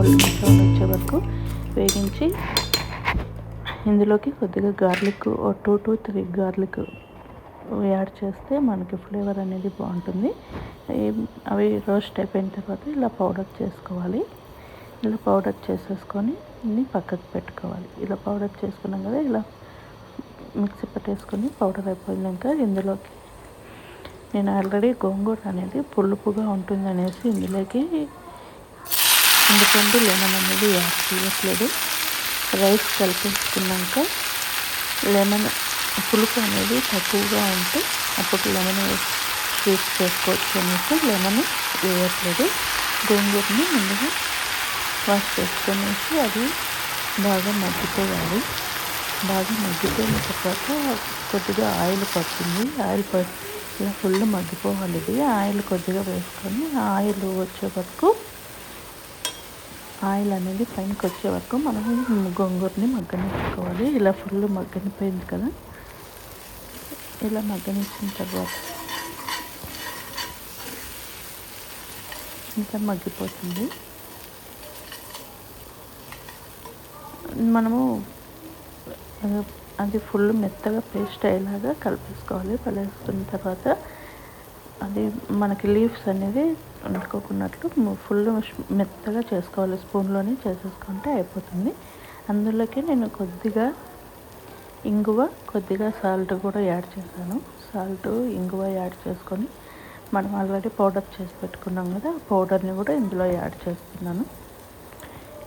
Golden brown వచ్చే వరకు వేగించి ఇందులోకి కొద్దిగా గార్లిక్ 2 to 3 గార్లిక్ యాడ్ చేస్తే మనకి ఫ్లేవర్ అనేది బాగుంటుంది. అవి రోస్ట్ అయిపోయిన తర్వాత ఇలా పౌడర్ చేసుకోవాలి. ఇలా పౌడర్ చేసేసుకొని ఇన్ని పక్కకు పెట్టుకోవాలి. ఇలా పౌడర్ చేసుకున్నాం కదా, ఇలా మిక్సీ పట్టేసుకొని పౌడర్ అయిపోయినాక ఇందులోకి నేను ఆల్రెడీ గోంగూర అనేది పులుపుగా ఉంటుందనేసి ఇందులోకి ఎందుకంటే లెమన్ అనేది యాడ్ చేయట్లేదు. రైస్ కలిపేసుకున్నాక లెమన్ పులుపు అనేది తక్కువగా ఉంటే అప్పుడు లెమన్ స్వీట్ చేసుకోవచ్చు అనేసి లెమన్ వేయట్లేదు. గోంగూరని ముందుగా వాష్ చేసుకునేసి అది బాగా మగ్గిపోవాలి. బాగా మగ్గిపోయిన తర్వాత కొద్దిగా ఆయిల్ పడుతుంది. ఇలా ఫుల్ మగ్గిపోవాలి. ఇది ఆయిల్ కొద్దిగా వేసుకొని ఆయిల్ వచ్చే వరకు, ఆయిల్ అనేది పైనకి వచ్చే వరకు మనం గోంగూరని మగ్గనిచ్చుకోవాలి. ఇలా ఫుల్ మగ్గనిపోయింది కదా, ఇలా మగ్గనిచ్చిన తర్వాత ఇంకా మగ్గిపోతుంది. మనము అది ఫుల్ మెత్తగా పేస్ట్ అయ్యేలాగా కలిపేసుకోవాలి. కలిపేసుకున్న తర్వాత అది మనకి లీవ్స్ అనేది అంటుకోకున్నట్లు ఫుల్ మెత్తగా చేసుకోవాలి. స్పూన్లోనే చేసేసుకుంటే అయిపోతుంది. అందులోకి నేను కొద్దిగా ఇంగువ, కొద్దిగా సాల్ట్ కూడా యాడ్ చేశాను. సాల్ట్, ఇంగువ యాడ్ చేసుకొని మనం ఆల్రెడీ పౌడర్ చేసి పెట్టుకున్నాం కదా, ఆ పౌడర్ని కూడా ఇందులో యాడ్ చేస్తున్నాను.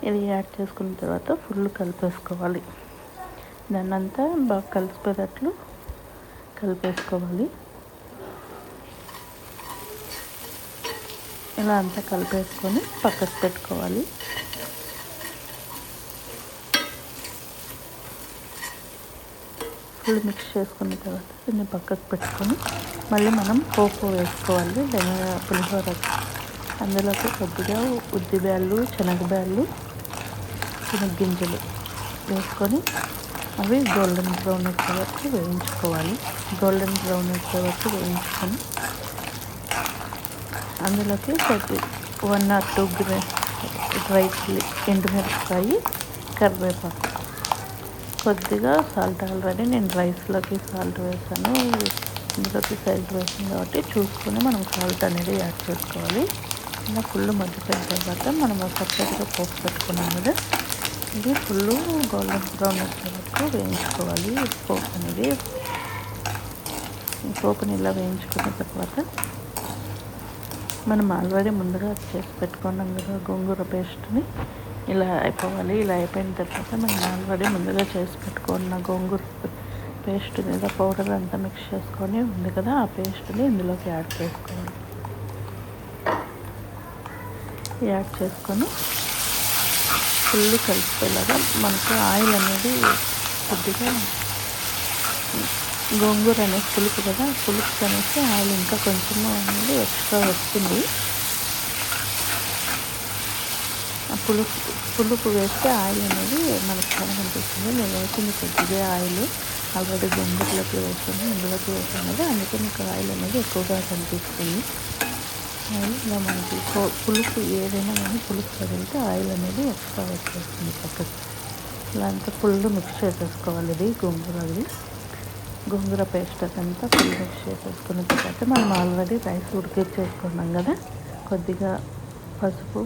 ఇది యాడ్ చేసుకున్న తర్వాత ఫుల్ కలిపేసుకోవాలి. దాన్ని అంతా బాగా కలిసిపోయేటట్లు కలిపేసుకోవాలి. ఇలా అంతా కలిపేసుకొని పక్కకు పెట్టుకోవాలి. ఫుల్ మిక్స్ చేసుకున్న తర్వాత దీన్ని పక్కకు పెట్టుకొని మళ్ళీ మనం పోపు వేసుకోవాలి. పులిహోర అందులోకి కొద్దిగా ఉద్దిబ్యాళ్ళు, శనగబ్యాళ్ళు, శనగగింజలు వేసుకొని అవి గోల్డెన్ బ్రౌన్ వచ్చే వరకు వేయించుకోవాలి. గోల్డెన్ బ్రౌన్ వచ్చే వరకు వేయించుకొని అందులోకి 1 or 2 డ్రై ఎండుమిరపకాయ, కరివేపాకు, కొద్దిగా సాల్ట్. ఆల్రెడీ నేను రైస్లోకి సాల్ట్ వేసాను, ఇందులోకి సాల్ట్ వేసాను కాబట్టి చూసుకొని మనం సాల్ట్ అనేది యాడ్ చేసుకోవాలి. ఇలా ఫుల్ మగ్గిపోయిన తర్వాత మనం సపరేట్గా పోపు పెట్టుకున్నాం కదా, ఇది ఫుల్ గోల్డెన్ బ్రౌన్ వచ్చే వరకు వేయించుకోవాలి. పోపు అనేది పోపుని ఇలా వేయించుకున్న తర్వాత మనం ఆల్రెడీ ముందుగా చేసి పెట్టుకున్నాం కదా గోంగూర పేస్ట్ని, ఇలా అయిపోవాలి. ఇలా అయిపోయిన తర్వాత మనం ఆల్రెడీ ముందుగా చేసి పెట్టుకున్న గోంగూర పేస్ట్ లేదా పౌడర్ అంతా మిక్స్ చేసుకొని ఉంది కదా, ఆ పేస్ట్ని ఇందులోకి యాడ్ చేసుకోవాలి. యాడ్ చేసుకొని ఫుల్ కలిసిపోయేలాగా మనకు ఆయిల్ అనేది కొద్దిగా గోంగూర అనేది పులుపు కదా, పులుపు అనేసి ఆయిల్ ఇంకా కొంచెం అనేది ఎక్స్ట్రా వస్తుంది. ఆ పులుపు వేస్తే ఆయిల్ అనేది మనకు చాలా కనిపిస్తుంది. నేను వేసింది కొద్దిగా ఆయిల్ ఆల్రెడీ గోంగూరలోకి వేసాను, ఇందులోకి వేసాను కదా, అందుకే మీకు ఆయిల్ అనేది ఎక్కువగా కనిపిస్తుంది. ఆయిల్ ఇలా మనకి పులుపు ఏదైనా కానీ పులుపు తగిలితే ఆయిల్ అనేది ఎక్స్ట్రా వచ్చేస్తుంది పక్కకి. ఇలా అంతా ఫుల్ మిక్స్ చేసేసుకోవాలి. ఇది గోంగూర పేస్ట్ అదంతా ఫుల్ మిక్స్ చేసేసుకున్న తర్వాత మనం ఆల్రెడీ రైస్ ఉడికిచ్చేసుకున్నాం కదా, కొద్దిగా పసుపు,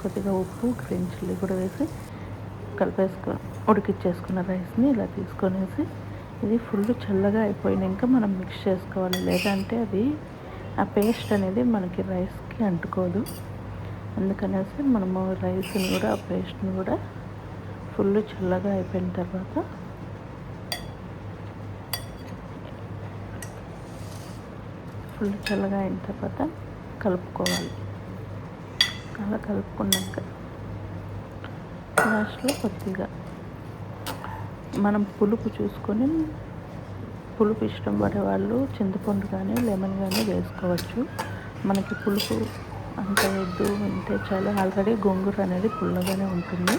కొద్దిగా ఉప్పు, గ్రీన్ చిల్లీ కూడా వేసి ఉడికిచ్చేసుకున్న రైస్ని ఇలా తీసుకొనేసి ఇది ఫుల్ చల్లగా అయిపోయినాక మనం మిక్స్ చేసుకోవాలి. లేదంటే అది ఆ పేస్ట్ అనేది మనకి రైస్కి అంటుకోదు. అందుకనేసి మనము రైస్ని కూడా ఆ పేస్ట్ని కూడా ఫుల్ చల్లగా అయిపోయిన తర్వాత ఫుల్ చల్లగా అయిన తర్వాత కలుపుకోవాలి. అలా కలుపుకున్నాక లాస్ట్లో కొద్దిగా మనం పులుపు చూసుకొని, పులుపు ఇష్టం పడే వాళ్ళు చింతపండు కానీ లెమన్ కానీ వేసుకోవచ్చు. మనకి పులుపు అంత వద్దు అంటే చాలా, ఆల్రెడీ గోంగూర అనేది పుల్లగానే ఉంటుంది.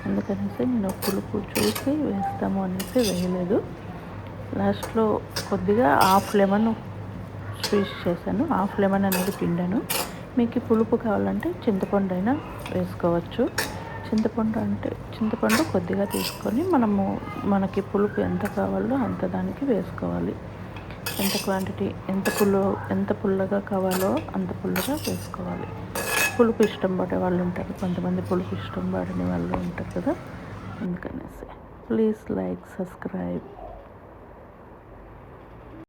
అందుకనేసి నేను పులుపు చూసి వేస్తాము అనేసి వేయలేదు. లాస్ట్లో కొద్దిగా హాఫ్ లెమన్ స్క్వీజ్ చేశాను, హాఫ్ లెమన్ అనేది పిండాను. మీకు పులుపు కావాలంటే చింతపండు అయినా వేసుకోవచ్చు. చింతపండు కొద్దిగా తీసుకొని మనకి పులుపు ఎంత కావాలో అంత దానికి వేసుకోవాలి. ఎంత క్వాంటిటీ, ఎంత పుల్లగా కావాలో అంత పుల్లగా వేసుకోవాలి. పులుపు ఇష్టం పడే వాళ్ళు ఉంటారు, కొంతమంది పులుపు ఇష్టం పడని వాళ్ళు ఉంటారు కదా, అందుకనేసి ప్లీజ్ లైక్, సబ్స్క్రైబ్.